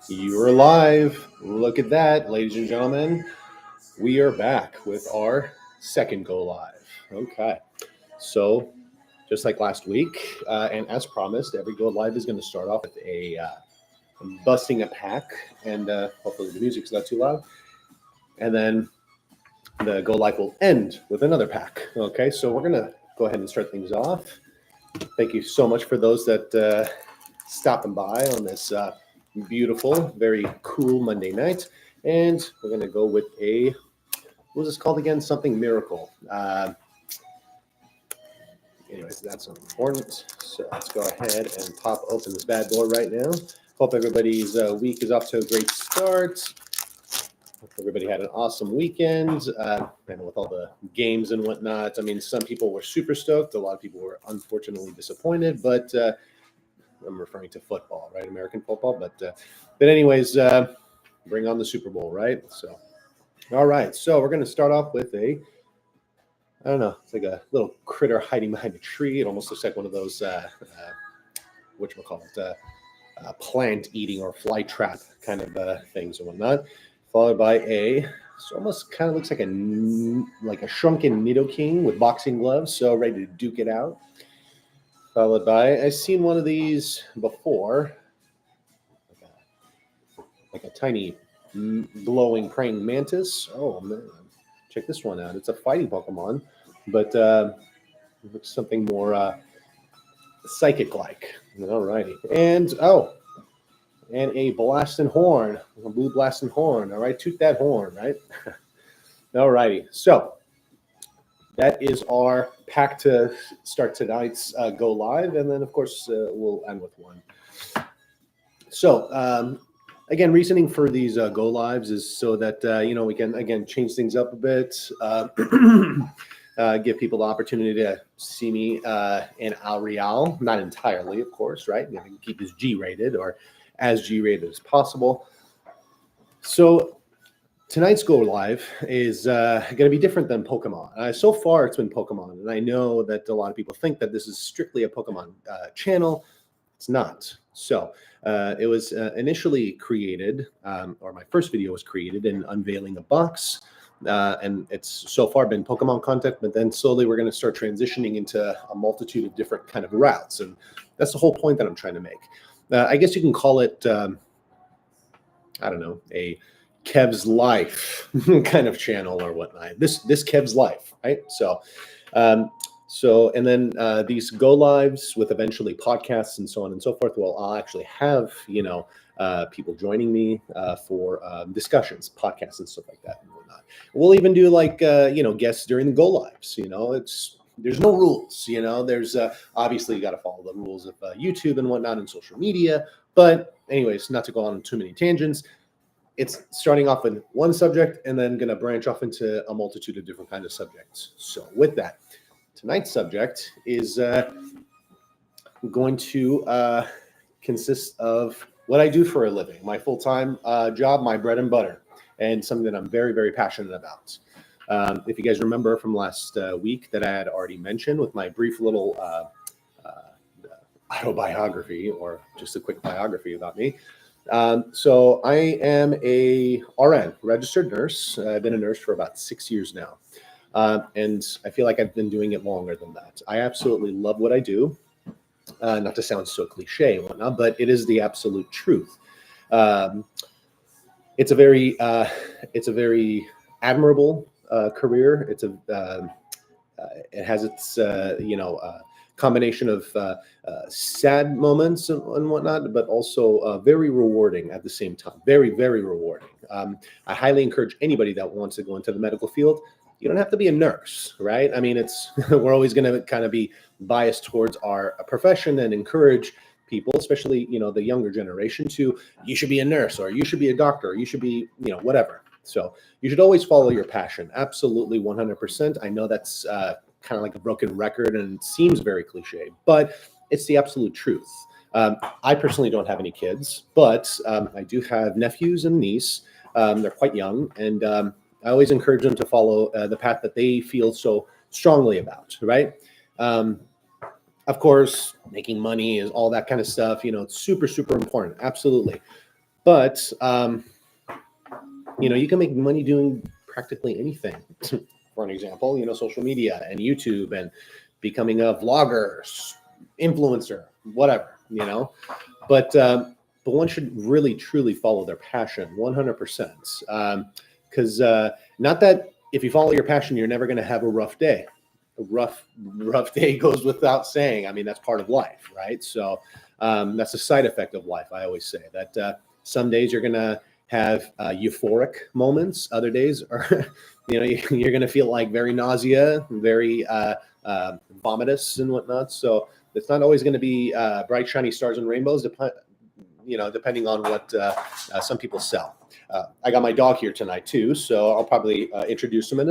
You're live. Look at that, ladies and gentlemen. We are back with our second go live. Okay. So, just like last week, and as promised, every go live is going to start off with a busting a pack, and hopefully the music's not too loud. And then the go live will end with another pack. Okay. So, we're going to go ahead and start things off. Thank you so much for those that stopping by on this beautiful, very cool Monday night. And we're going to go with what was this called again? Something miracle. Anyways, that's important. So let's go ahead and pop open this bad boy right now. Hope everybody's week is off to a great start. Hope everybody had an awesome weekend. And with all the games and whatnot, I mean, some people were super stoked. A lot of people were unfortunately disappointed, but I'm referring to football, right? American football. But anyways, bring on the Super Bowl, right? So, all right. So we're going to start off with I don't know, it's like a little critter hiding behind a tree. It almost looks like one of those, whatchamacallit, plant eating or fly trap kind of things and whatnot. Followed by it almost kind of looks like a shrunken Nidoking with boxing gloves, so ready to duke it out. Followed by, I've seen one of these before, like a tiny glowing praying mantis. Oh man, check this one out. It's a fighting Pokemon, but it looks something more psychic-like. Alrighty, and a blasting horn, a blue blasting horn. All right, toot that horn, right? Alrighty, so that is our pack to start tonight's go live, and then of course we'll end with one. So again, reasoning for these go lives is so that we can again change things up a bit, give people the opportunity to see me in Al Real, not entirely, of course, right? You can keep this G-rated or as G-rated as possible. So tonight's go live is going to be different than Pokemon. So far, it's been Pokemon, and I know that a lot of people think that this is strictly a Pokemon channel. It's not. So it was initially created, or my first video was created in unveiling a box, and it's so far been Pokemon content, but then slowly we're going to start transitioning into a multitude of different kind of routes, and that's the whole point that I'm trying to make. I guess you can call it, I don't know, a Kev's Life kind of channel or whatnot. This Kev's Life, right? So, and then these go lives with eventually podcasts and so on and so forth. Well, I'll actually have people joining me for discussions, podcasts, and stuff like that and whatnot. We'll even do guests during the go lives. There's no rules. There's obviously you got to follow the rules of YouTube and whatnot and social media. But anyways, not to go on too many tangents. It's starting off with one subject and then going to branch off into a multitude of different kinds of subjects. So with that, tonight's subject is going to consist of what I do for a living, my full-time job, my bread and butter, and something that I'm very, very passionate about. If you guys remember from last week that I had already mentioned with my brief little autobiography or just a quick biography about me. So I am a RN, registered nurse. I've been a nurse for about 6 years now. And I feel like I've been doing it longer than that. I absolutely love what I do. Not to sound so cliche and whatnot, but it is the absolute truth. It's a very admirable career. It has its combination of sad moments and whatnot, but also very rewarding at the same time. Very, very rewarding. I highly encourage anybody that wants to go into the medical field. You don't have to be a nurse, right? I mean, we're always going to kind of be biased towards our profession and encourage people, especially, the younger generation you should be a nurse or you should be a doctor, or you should be, whatever. So you should always follow your passion. Absolutely 100%. I know that's kind of like a broken record and it seems very cliche, but it's the absolute truth. I personally don't have any kids, but I do have nephews and niece. They're quite young, and I always encourage them to follow the path that they feel so strongly about, right? Of course, making money is all that kind of stuff. It's super, super important. Absolutely. But you can make money doing practically anything. For an example, social media and YouTube and becoming a vlogger, influencer, whatever. But one should really truly follow their passion 100%. Because not that if you follow your passion, you're never going to have a rough day. A rough day goes without saying. I mean, that's part of life, right? So that's a side effect of life. I always say that some days you're going to have euphoric moments. Other days are, you're going to feel like very nausea, very vomitous and whatnot. So it's not always going to be bright, shiny stars and rainbows, depending on what some people sell. I got my dog here tonight too, so I'll probably introduce him in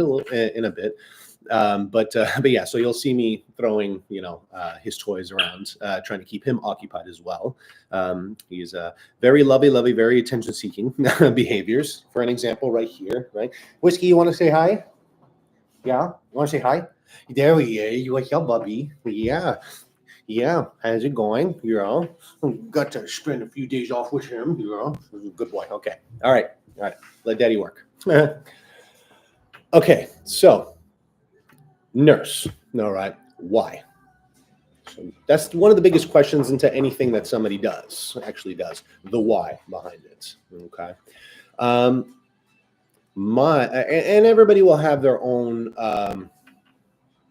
a bit. But yeah, so you'll see me throwing, his toys around, trying to keep him occupied as well. He's very lovey, very attention-seeking behaviors. For an example, right here, right? Whiskey, you want to say hi? Yeah, you want to say hi? There we are. You like your Bubby? Yeah. Yeah, how's it going? Got to spend a few days off with him. Good boy. Okay. All right. Let daddy work. Okay, so nurse. All right. Why? So that's one of the biggest questions into anything that somebody actually does. The why behind it. Okay. And everybody will have their own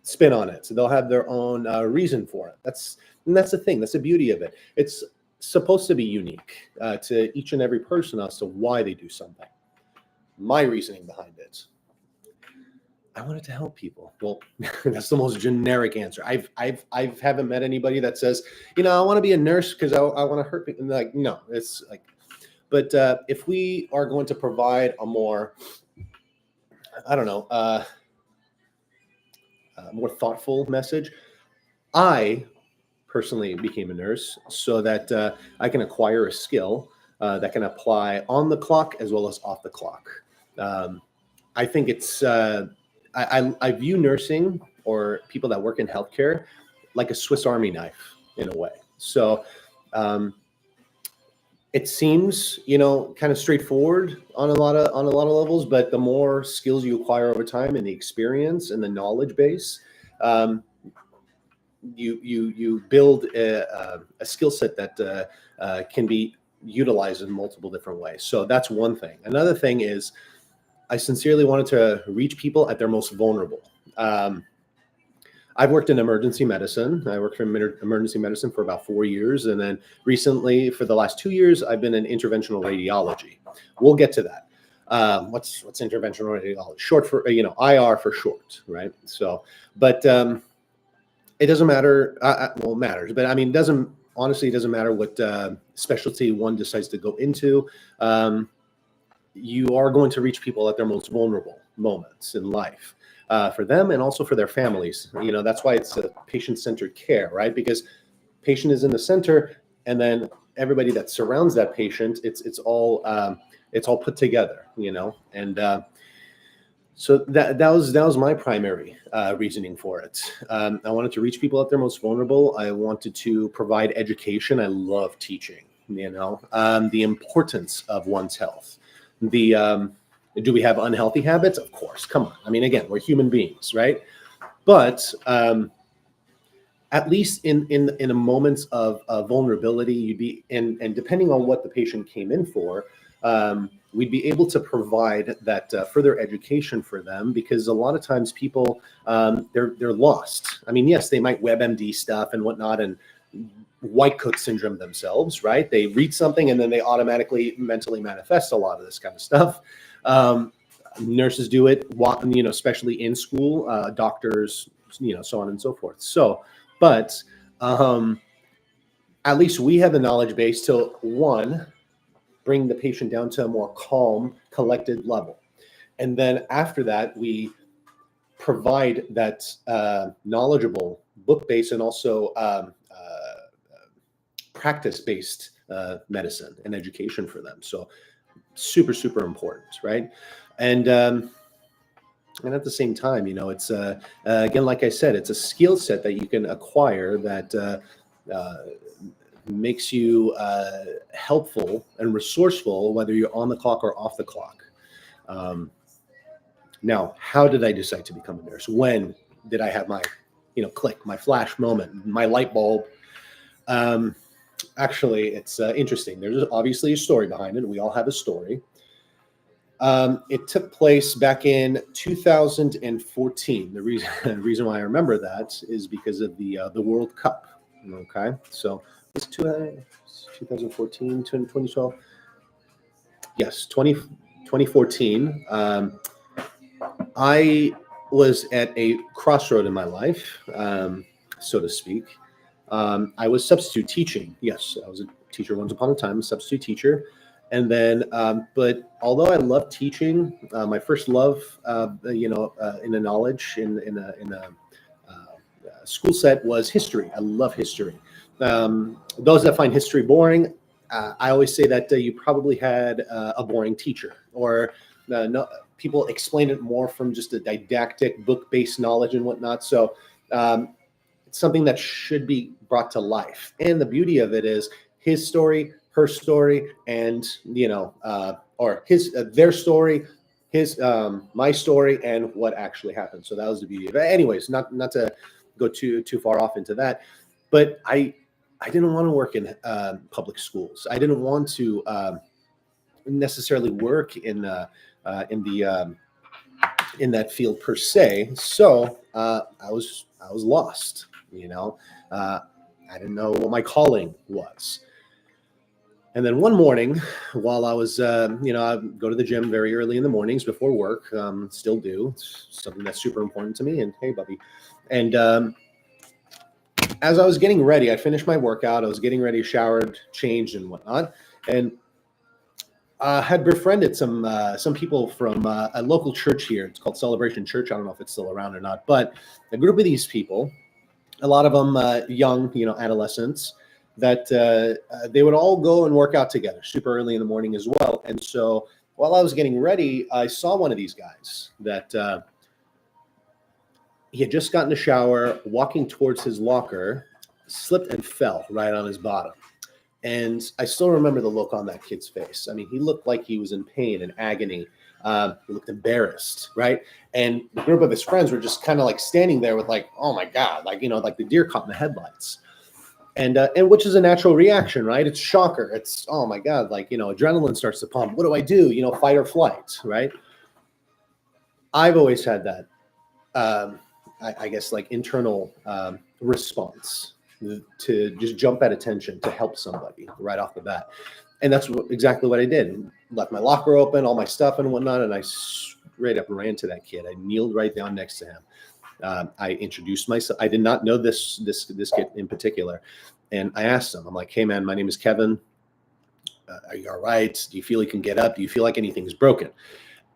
spin on it. So they'll have their own reason for it. That's the thing. That's the beauty of it. It's supposed to be unique to each and every person as to why they do something. My reasoning behind it. I wanted to help people. Well, that's the most generic answer. I haven't met anybody that says, I want to be a nurse because I want to hurt people. Like, no, it's like, but if we are going to provide a more, I don't know, more thoughtful message, I personally became a nurse so that I can acquire a skill that can apply on the clock as well as off the clock. I think it's, I view nursing or people that work in healthcare like a Swiss Army knife in a way. So it seems, kind of straightforward on a lot of levels, but the more skills you acquire over time and the experience and the knowledge base, you build a skill set that can be utilized in multiple different ways. So that's one thing. Another thing is I sincerely wanted to reach people at their most vulnerable. I've worked in emergency medicine. I worked in emergency medicine for about 4 years. And then recently, for the last 2 years, I've been in interventional radiology. We'll get to that. What's interventional radiology? Short for, IR for short, right? So, but it doesn't matter. Well, it matters, but I mean, it doesn't matter what specialty one decides to go into. You are going to reach people at their most vulnerable moments in life for them and also for their families. That's why it's a patient-centered care, right? Because patient is in the center, and then everybody that surrounds that patient, it's all put together, and so that was my primary reasoning for it. I wanted to reach people at their most vulnerable. I wanted to provide education. I love teaching, the importance of one's health. Do we have unhealthy habits? Of course. Come on. I mean, again, we're human beings, right? But at least in a moments of vulnerability, you'd be and depending on what the patient came in for, we'd be able to provide that further education for them, because a lot of times people they're lost. I mean, yes, they might WebMD stuff and whatnot and white coat syndrome themselves, right? They read something and then they automatically mentally manifest a lot of this kind of stuff. Nurses do it, especially in school, doctors, so on and so forth. So, but at least we have the knowledge base to, one, bring the patient down to a more calm, collected level. And then after that, we provide that knowledgeable book-based and also practice-based medicine and education for them. So super, super important, right? And at the same time, it's again, like I said, it's a skill set that you can acquire that makes you helpful and resourceful, whether you're on the clock or off the clock. Now, how did I decide to become a nurse? When did I have my, click, my flash moment, my light bulb? Actually, it's interesting. There's obviously a story behind it. We all have a story. It took place back in 2014. The reason why I remember that is because of the World Cup. Okay, so it's 2014, 2012. Yes, 2014. I was at a crossroad in my life, so to speak. I was substitute teaching. Yes, I was a teacher once upon a time, a substitute teacher. And then, but although I love teaching, my first love, in a knowledge, in a school set was history. I love history. Those that find history boring, I always say that you probably had a boring teacher, or no, people explain it more from just a didactic book-based knowledge and whatnot. So it's something that should be brought to life. And the beauty of it is his story, her story, and or his their story, his my story, and what actually happened. So that was the beauty of it. Anyways, not to go too far off into that, but I didn't want to work in public schools. I didn't want to necessarily work in that field per se. So I was lost. I didn't know what my calling was. And then one morning, while I was, I go to the gym very early in the mornings before work, still do. It's something that's super important to me. And hey, Bubby. And as I was getting ready, I finished my workout. I was getting ready, showered, changed, and whatnot. And had befriended some people from a local church here. It's called Celebration Church. I don't know if it's still around or not. But a group of these people, a lot of them young, adolescents, that they would all go and work out together super early in the morning as well. And so while I was getting ready, I saw one of these guys that he had just gotten a shower, walking towards his locker, slipped and fell right on his bottom. And I still remember the look on that kid's face. I mean, he looked like he was in pain and agony. He looked embarrassed, right? And the group of his friends were just kind of like standing there with like, oh my God, like, like the deer caught in the headlights. And which is a natural reaction, right? It's shocker. It's, oh my God, like, adrenaline starts to pump. What do I do? Fight or flight, right? I've always had that, I guess, like internal response to just jump at attention to help somebody right off the bat. And that's exactly what I did. Left my locker open, all my stuff and whatnot, and I straight up ran to that kid. I kneeled right down next to him. I introduced myself. I did not know this kid in particular. And I asked him, I'm like, hey, man, my name is Kevin. Are you all right? Do you feel you can get up? Do you feel like anything's broken?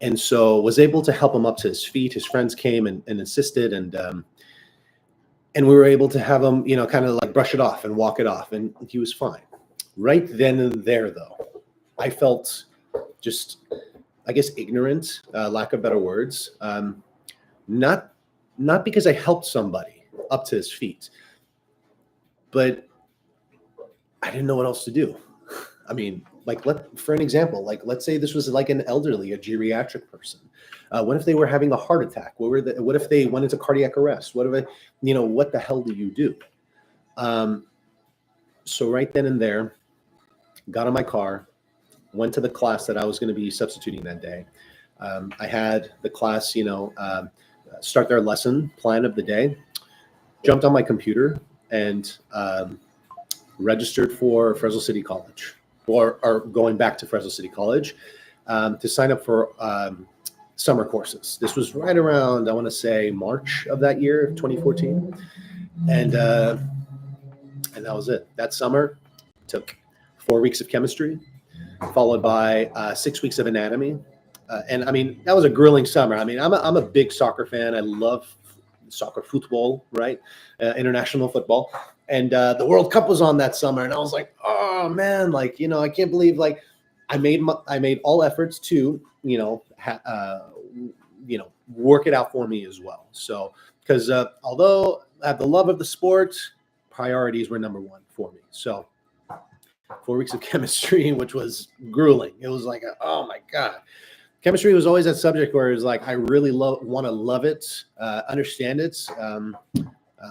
And so was able to help him up to his feet. His friends came and assisted. And we were able to have him, kind of like brush it off and walk it off. And he was fine. Right then and there, though, I felt just, I guess, ignorant, lack of better words. Not because I helped somebody up to his feet, but I didn't know what else to do. I mean, like, for an example, like, let's say this was like an elderly, a geriatric person. What if they were having a heart attack? What if they went into cardiac arrest? What the hell do you do? So right then and there, got in my car, went to the class that I was going to be substituting that day. I had the class, start their lesson plan of the day, jumped on my computer and registered for Fresno City College, or going back to Fresno City College to sign up for summer courses. This was right around, I want to say, March of that year, 2014. And that was it. That summer took 4 weeks of chemistry, followed by 6 weeks of anatomy. And I mean, that was a grueling summer. I mean, I'm a big soccer fan. I love soccer, football, right? International football. And the World Cup was on that summer. And I was like, oh man, like, I can't believe, like, I made all efforts to, work it out for me as well. So, because although I have the love of the sport, priorities were number one for me. So 4 weeks of chemistry, which was grueling. It was like, oh my God. Chemistry was always that subject where it's like, I really want to love it, understand it.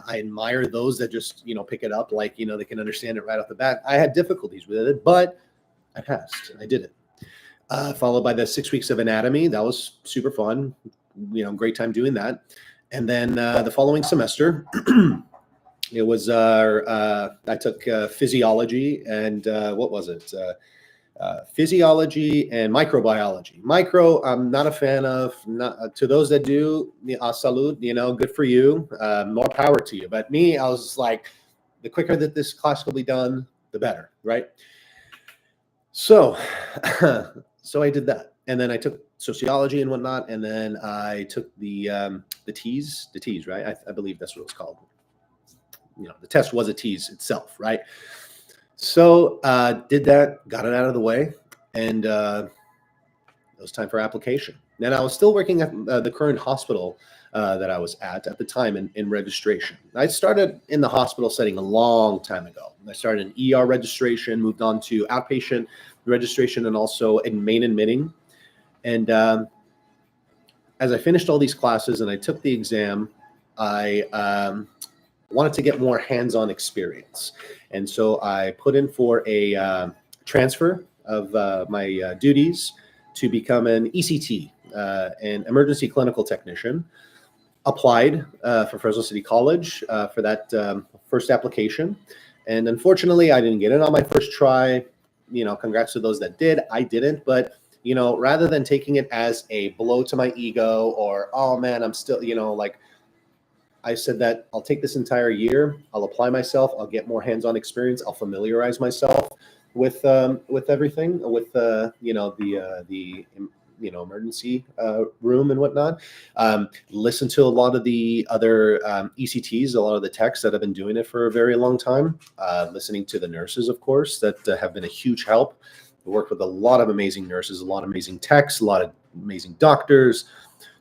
I admire those that just, pick it up like, they can understand it right off the bat. I had difficulties with it, but I passed. I did it. Followed by the 6 weeks of anatomy. That was super fun. Great time doing that. And then the following semester, it was I took physiology and what was it? Physiology and microbiology. Micro, I'm not a fan of. To those that do, salud, good for you. More power to you. But me, I was like, the quicker that this class will be done, the better, right? So, so I did that, and then I took sociology and whatnot, and then I took the TEAS, right? I believe that's what it's called. The test was a TEAS itself, right? So did that, got it out of the way, and it was time for application. And I was still working at the current hospital that I was at the time in registration. I started in the hospital setting a long time ago. I started in ER registration, moved on to outpatient registration, and also in main admitting. And as I finished all these classes and I took the exam, I wanted to get more hands-on experience. And so I put in for a transfer of my duties to become an ECT, an emergency clinical technician. Applied for Fresno City College for that first application. And unfortunately, I didn't get it on my first try. Congrats to those that did. I didn't. But, rather than taking it as a blow to my ego or, oh, man, I'm still, I said that I'll take this entire year. I'll apply myself. I'll get more hands-on experience. I'll familiarize myself with everything, with the emergency room and whatnot. Listen to a lot of the other ECTs, a lot of the techs that have been doing it for a very long time. Listening to the nurses, of course, that have been a huge help. I work with a lot of amazing nurses, a lot of amazing techs, a lot of amazing doctors,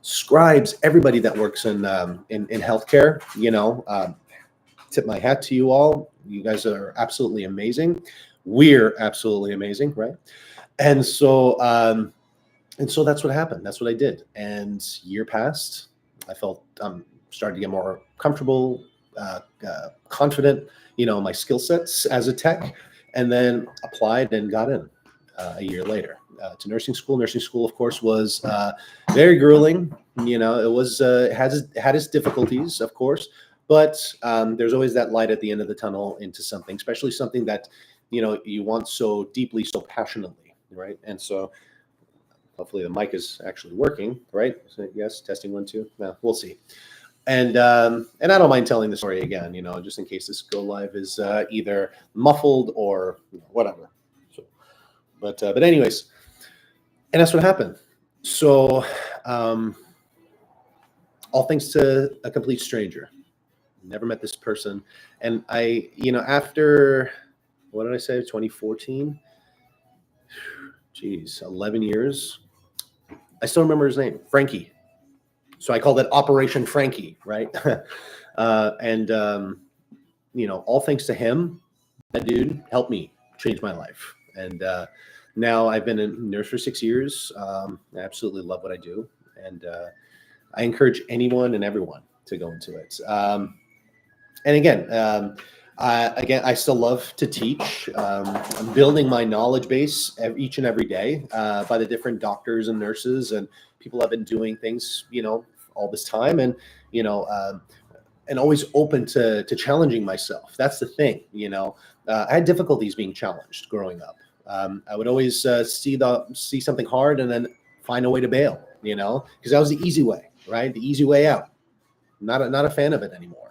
scribes, everybody that works in healthcare. Tip my hat to you all. You guys are absolutely amazing. We're absolutely amazing, right? And so that's what happened. That's what I did. And year passed. I felt started to get more comfortable, confident, my skill sets as a tech, and then applied and got in a year later to nursing school. Nursing school, of course, was very grueling. It was had its difficulties, of course, but there's always that light at the end of the tunnel into something, especially something that you want so deeply, so passionately, right? And so. Hopefully the mic is actually working, right? So, yes, testing 1, 2. No, we'll see. And I don't mind telling the story again, just in case this go live is either muffled or whatever. So, but anyways, and that's what happened. So, all thanks to a complete stranger. Never met this person, and I, after what did I say? 2014. Geez, 11 years. I still remember his name, Frankie. So I called it Operation Frankie, right? And all thanks to him, that dude helped me change my life. And now I've been a nurse for 6 years. I absolutely love what I do. And I encourage anyone and everyone to go into it. And again, I still love to teach. I'm building my knowledge base each and every day by the different doctors and nurses and people have been doing things, all this time, and and always open to challenging myself. That's the thing, I had difficulties being challenged growing up. I would always see something hard and then find a way to bail, because that was the easy way, right? The easy way out. Not a fan of it anymore.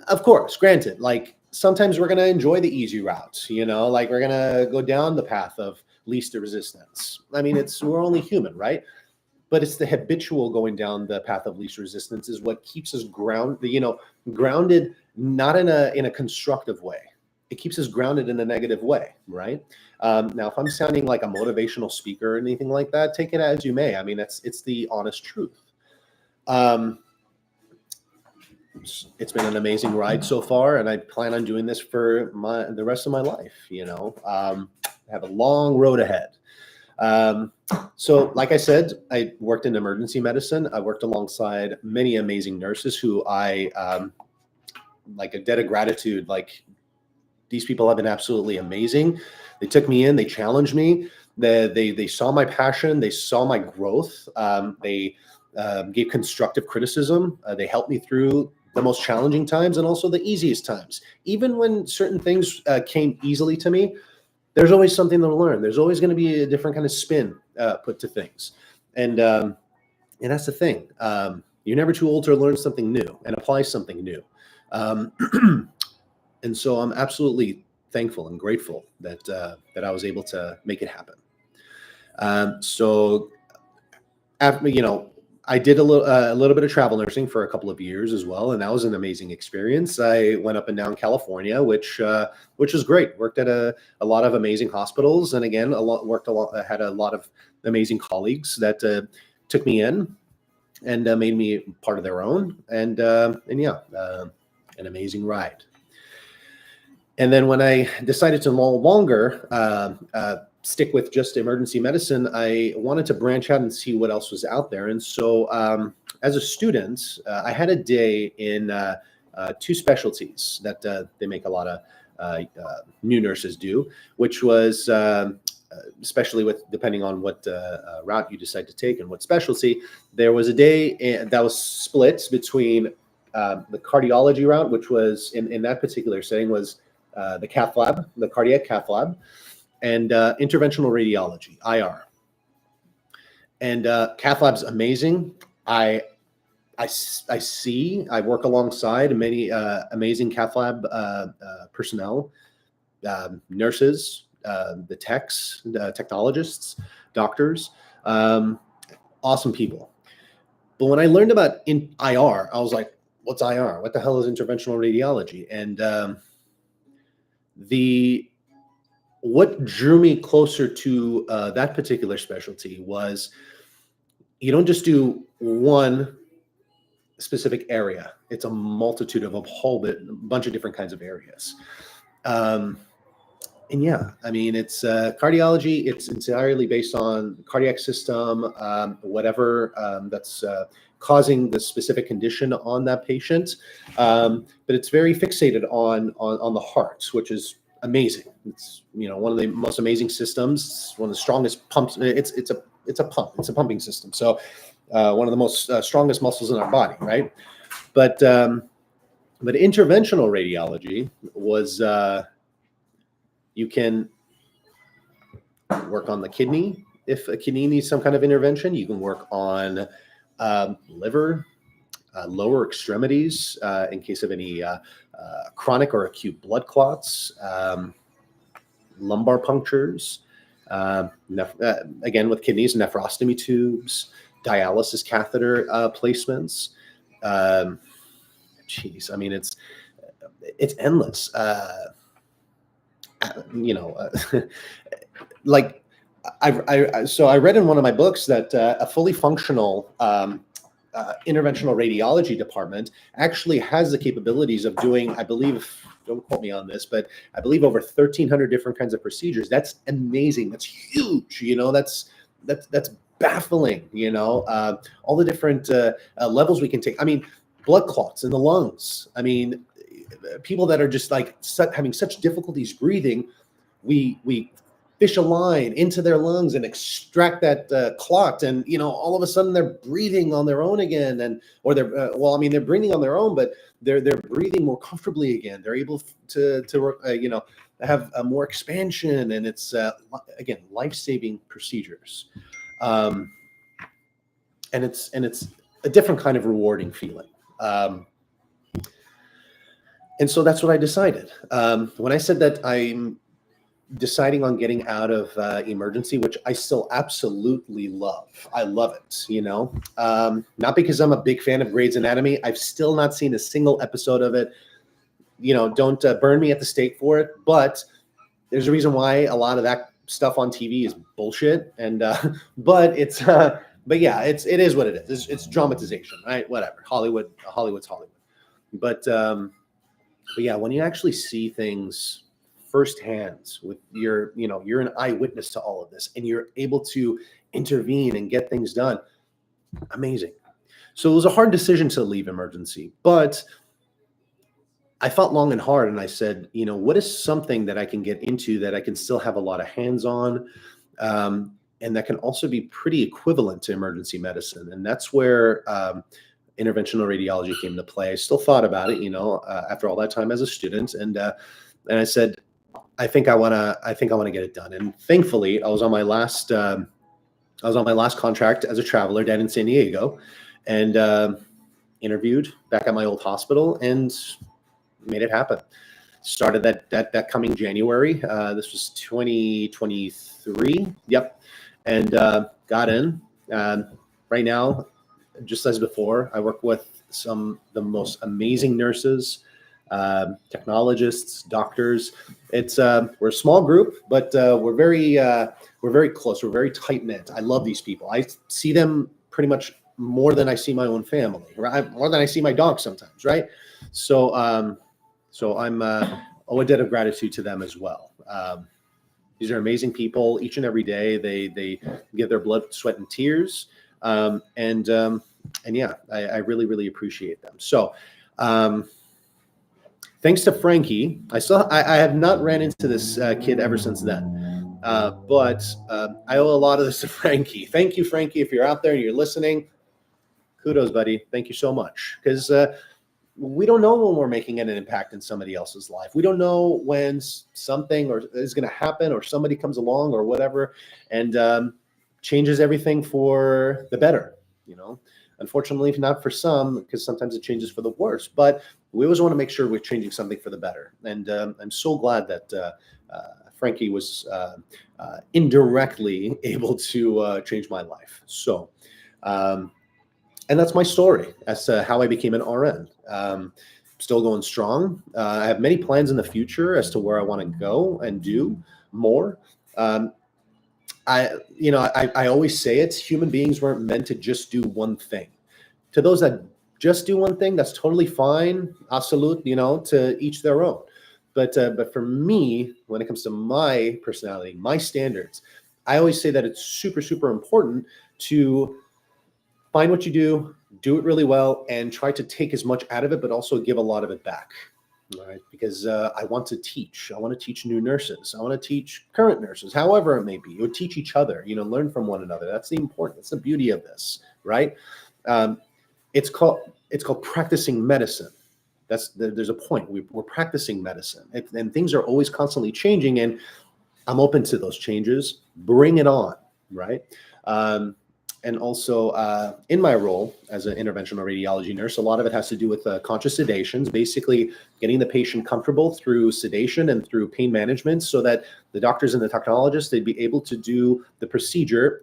Of course, granted, like sometimes we're going to enjoy the easy routes, like we're going to go down the path of least resistance. I mean, we're only human, right? But it's the habitual going down the path of least resistance is what keeps us grounded, not in a constructive way. It keeps us grounded in a negative way, right? Now, if I'm sounding like a motivational speaker or anything like that, take it as you may. I mean, it's the honest truth. it's been an amazing ride so far, and I plan on doing this for the rest of my life. I have a long road ahead. So like I said, I worked in emergency medicine. I worked alongside many amazing nurses who I like a debt of gratitude. Like, these people have been absolutely amazing. They took me in, they challenged me. They saw my passion, they saw my growth. They gave constructive criticism. They helped me through the most challenging times and also the easiest times. Even when certain things came easily to me, there's always something to learn. There's always going to be a different kind of spin put to things. And that's the thing. You're never too old to learn something new and apply something new. And so I'm absolutely thankful and grateful that I was able to make it happen. So after, I did a little bit of travel nursing for a couple of years as well, and that was an amazing experience. I went up and down California, which was great. Worked at a lot of amazing hospitals, and again, had a lot of amazing colleagues that took me in and made me part of their own, and yeah, an amazing ride. And then when I decided to no longer stick with just emergency medicine, I wanted to branch out and see what else was out there. And so as a student, I had a day in two specialties that they make a lot of new nurses do, which was especially with depending on what route you decide to take and what specialty. There was a day that was split between the cardiology route, which was in that particular setting was the cath lab, the cardiac cath lab, and interventional radiology, IR. And cath lab's amazing. I work alongside many amazing cath lab personnel, nurses, the techs, the technologists, doctors, awesome people. But when I learned about IR, I was like, what's IR? What the hell is interventional radiology? And what drew me closer to that particular specialty was you don't just do one specific area. It's a multitude of a bunch of different kinds of areas. And yeah, I mean, it's cardiology. It's entirely based on the cardiac system, whatever that's causing the specific condition on that patient. But it's very fixated on the heart, which is amazing. It's one of the most amazing systems, one of the strongest pumps. It's a pump. It's a pumping system. So one of the most strongest muscles in our body, right? But interventional radiology was you can work on the kidney if a kidney needs some kind of intervention. You can work on liver, lower extremities in case of any chronic or acute blood clots, lumbar punctures, again with kidneys, nephrostomy tubes, dialysis catheter placements. Geez, I mean, it's endless. Like so I read in one of my books that a fully functional interventional radiology department actually has the capabilities of doing, I believe, don't quote me on this, but I believe over 1,300 different kinds of procedures. That's amazing. That's huge. That's baffling. All the different levels we can take. I mean, blood clots in the lungs. I mean, people that are just like having such difficulties breathing, we fish a line into their lungs and extract that clot, and all of a sudden they're breathing on their own again, or they're they're breathing on their own, but they're breathing more comfortably again. They're able to have more expansion, and it's again life-saving procedures, and it's a different kind of rewarding feeling. And so that's what I decided. When I said that I'm deciding on getting out of emergency, which I still absolutely love. I love it, not because I'm a big fan of Grey's Anatomy. I've still not seen a single episode of it. Don't burn me at the stake for it. But there's a reason why a lot of that stuff on TV is bullshit. And but yeah, it is what it is. It's dramatization, right? Whatever. Hollywood's Hollywood. But yeah, when you actually see things firsthand with you're an eyewitness to all of this and you're able to intervene and get things done. Amazing. So it was a hard decision to leave emergency, but I thought long and hard and I said, what is something that I can get into that I can still have a lot of hands on, and that can also be pretty equivalent to emergency medicine. And that's where interventional radiology came into play. I still thought about it, after all that time as a student. And I said, I think I want to get it done. And thankfully I was on my last contract as a traveler down in San Diego, and interviewed back at my old hospital and made it happen. Started that coming January. This was 2023. Yep. And got in. Right now, just as before, I work with some of the most amazing nurses, technologists, doctors. We're a small group, but we're very close. We're very tight knit. I love these people. I see them pretty much more than I see my own family, right? More than I see my dog sometimes, right? So I'm a debt of gratitude to them as well. These are amazing people. Each and every day, they give their blood, sweat, and tears. And yeah, I really, really appreciate them. So, thanks to Frankie, I have not ran into this kid ever since then. But I owe a lot of this to Frankie. Thank you, Frankie. If you're out there and you're listening, kudos, buddy. Thank you so much. Because we don't know when we're making an impact in somebody else's life. We don't know when something is going to happen or somebody comes along or whatever and changes everything for the better. Unfortunately, not for some, because sometimes it changes for the worse. But we always want to make sure we're changing something for the better. And I'm so glad that Frankie was indirectly able to change my life. So, and that's my story as to how I became an RN. Still going strong. I have many plans in the future as to where I want to go and do more. I always say it, human beings weren't meant to just do one thing. To those that just do one thing, that's totally fine. Absolute, to each their own. But for me, when it comes to my personality, my standards, I always say that it's super, super important to find what you do it really well, and try to take as much out of it, but also give a lot of it back. All right, because I want to teach. I want to teach new nurses. I want to teach current nurses, however it may be. Or teach each other. Learn from one another. That's the important. That's the beauty of this, right? It's called practicing medicine. There's a point. We're practicing medicine, and things are always constantly changing. And I'm open to those changes. Bring it on, right? And also in my role as an interventional radiology nurse, a lot of it has to do with conscious sedations, basically getting the patient comfortable through sedation and through pain management so that the doctors and the technologists, they'd be able to do the procedure,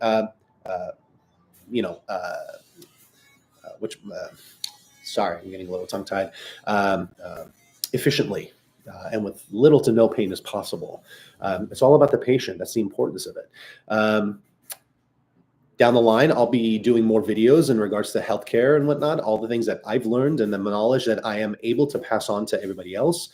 sorry, I'm getting a little tongue-tied, efficiently and with little to no pain as possible. It's all about the patient. That's the importance of it. Down the line, I'll be doing more videos in regards to healthcare and whatnot, all the things that I've learned and the knowledge that I am able to pass on to everybody else.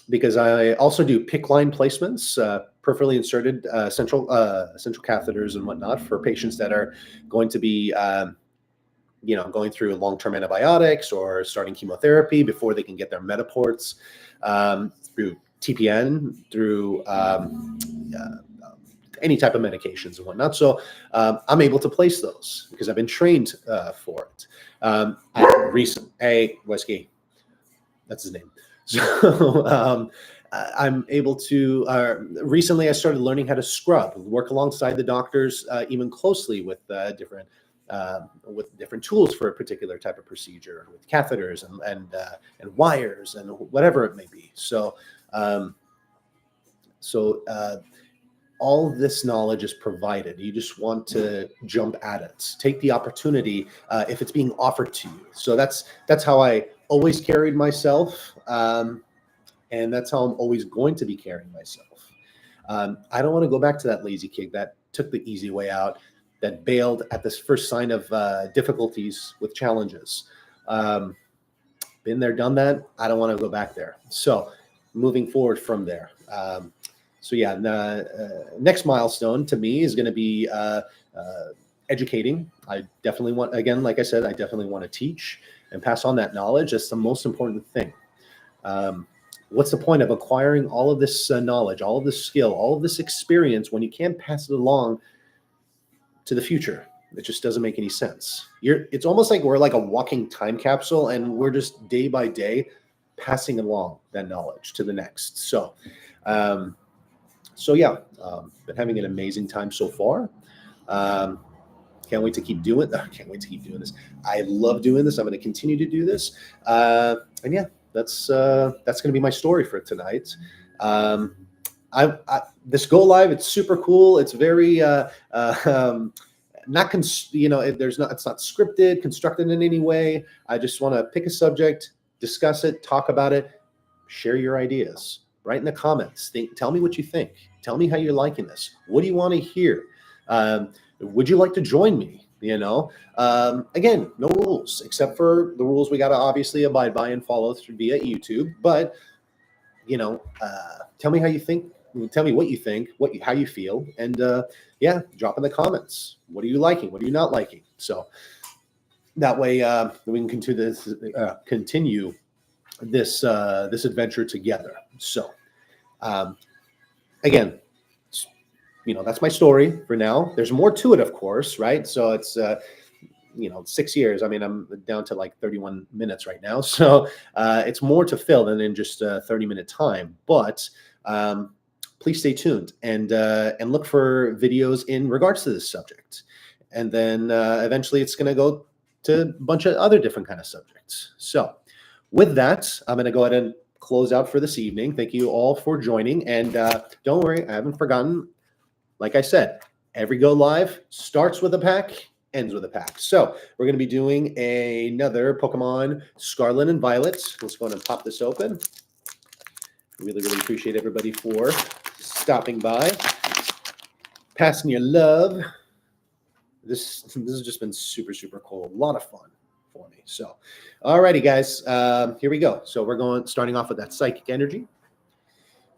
Because I also do PICC line placements, peripherally inserted central catheters and whatnot for patients that are going to be, going through long-term antibiotics or starting chemotherapy before they can get their Metaports, through TPN, through any type of medications and whatnot. So I'm able to place those because I've been trained for it. Whiskey, that's his name. So I'm able to, recently I started learning how to scrub, work alongside the doctors even closely with different tools for a particular type of procedure, with catheters and wires and whatever it may be. So all of this knowledge is provided. You just want to jump at it. Take the opportunity if it's being offered to you. So that's how I always carried myself, and that's how I'm always going to be carrying myself. I don't want to go back to that lazy kid that took the easy way out, that bailed at this first sign of difficulties with challenges. Been there, done that. I don't want to go back there. So moving forward from there. So yeah, the next milestone to me is going to be educating. I definitely want, again, like I said, I definitely want to teach and pass on that knowledge. That's the most important thing. What's the point of acquiring all of this knowledge, all of this skill, all of this experience when you can't pass it along to the future? It just doesn't make any sense. It's almost like we're like a walking time capsule, and we're just day by day passing along that knowledge to the next. So, yeah, been having an amazing time so far. Can't wait to keep doing it. Can't wait to keep doing this. I love doing this. I'm going to continue to do this. And yeah, that's going to be my story for tonight. This go live, it's super cool. It's very it's not scripted, constructed in any way. I just want to pick a subject, discuss it, talk about it, share your ideas. Write in the comments. Tell me what you think. Tell me how you're liking this. What do you want to hear? Would you like to join me? Again, no rules except for the rules we got to obviously abide by and follow through via YouTube. But tell me how you think. Tell me what you think, how you feel, and drop in the comments. What are you liking? What are you not liking? So that way we can continue this adventure together. So again, that's my story for now. There's more to it, of course, right? So it's 6 years. I mean, I'm down to like 31 minutes right now, so it's more to fill than in just a 30-minute time. But please stay tuned and look for videos in regards to this subject. And then eventually it's going to go to a bunch of other different kind of subjects. So with that, I'm going to go ahead and close out for this evening. Thank you all for joining. And don't worry, I haven't forgotten. Like I said, every go live starts with a pack, ends with a pack. So we're going to be doing another Pokemon Scarlet and Violet. Let's go ahead and pop this open. Really, really appreciate everybody for stopping by, passing your love. This has just been super, super cool. A lot of fun for me. So, alrighty, guys, here we go. So we're starting off with that Psychic Energy,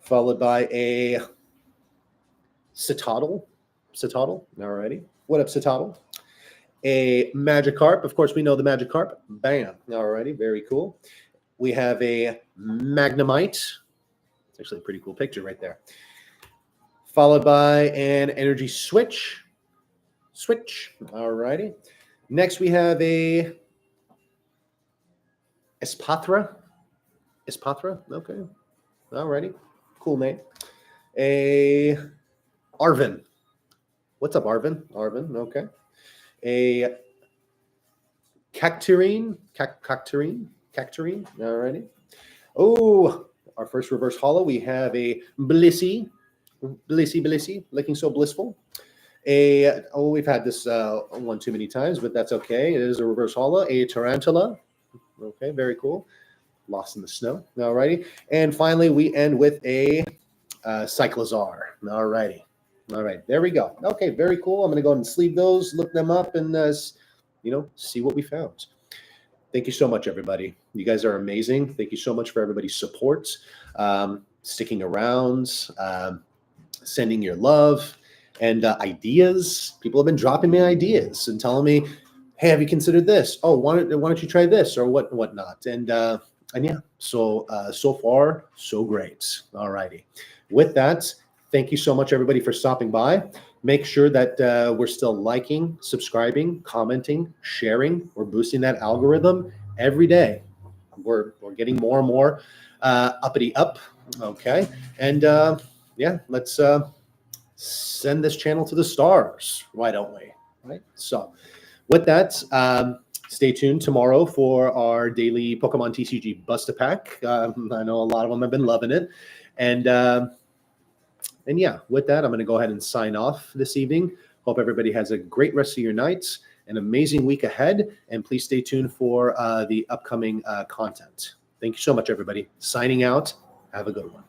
followed by a Citadel. Alrighty. What up, Citadel? A Magikarp. Of course, we know the Magikarp. Bam. Alrighty. Very cool. We have a Magnemite. It's actually a pretty cool picture right there. Followed by an Energy Switch. Alrighty. Next, we have a Espathra. Okay. Alrighty. Cool name. A Arvin. What's up, Arvin? Okay. A Cacturine. Alrighty. Oh, our first reverse holo. We have a Blissey, looking so blissful. We've had this one too many times, but that's okay. It is a reverse holo. A Tarantula. Okay, very cool. Lost in the snow. Alrighty. And finally, we end with a Cyclozar. Alrighty. All right, there we go. Okay, very cool. I'm going to go ahead and sleeve those, look them up, and see what we found. Thank you so much, everybody. You guys are amazing. Thank you so much for everybody's support, sticking around, sending your love and ideas. People have been dropping me ideas and telling me, "Hey, have you considered this? Oh, why don't you try this or whatnot?" And yeah, so far so great. All righty. With that, thank you so much, everybody, for stopping by. Make sure that we're still liking, subscribing, commenting, sharing. We're boosting that algorithm every day. We're getting more and more uppity up. Okay. And yeah, let's send this channel to the stars. Why don't we? Right. So with that, stay tuned tomorrow for our daily Pokemon TCG Bust-A-Pack. I know a lot of them have been loving it. And yeah, with that, I'm going to go ahead and sign off this evening. Hope everybody has a great rest of your nights, an amazing week ahead, and please stay tuned for the upcoming content. Thank you so much, everybody. Signing out. Have a good one.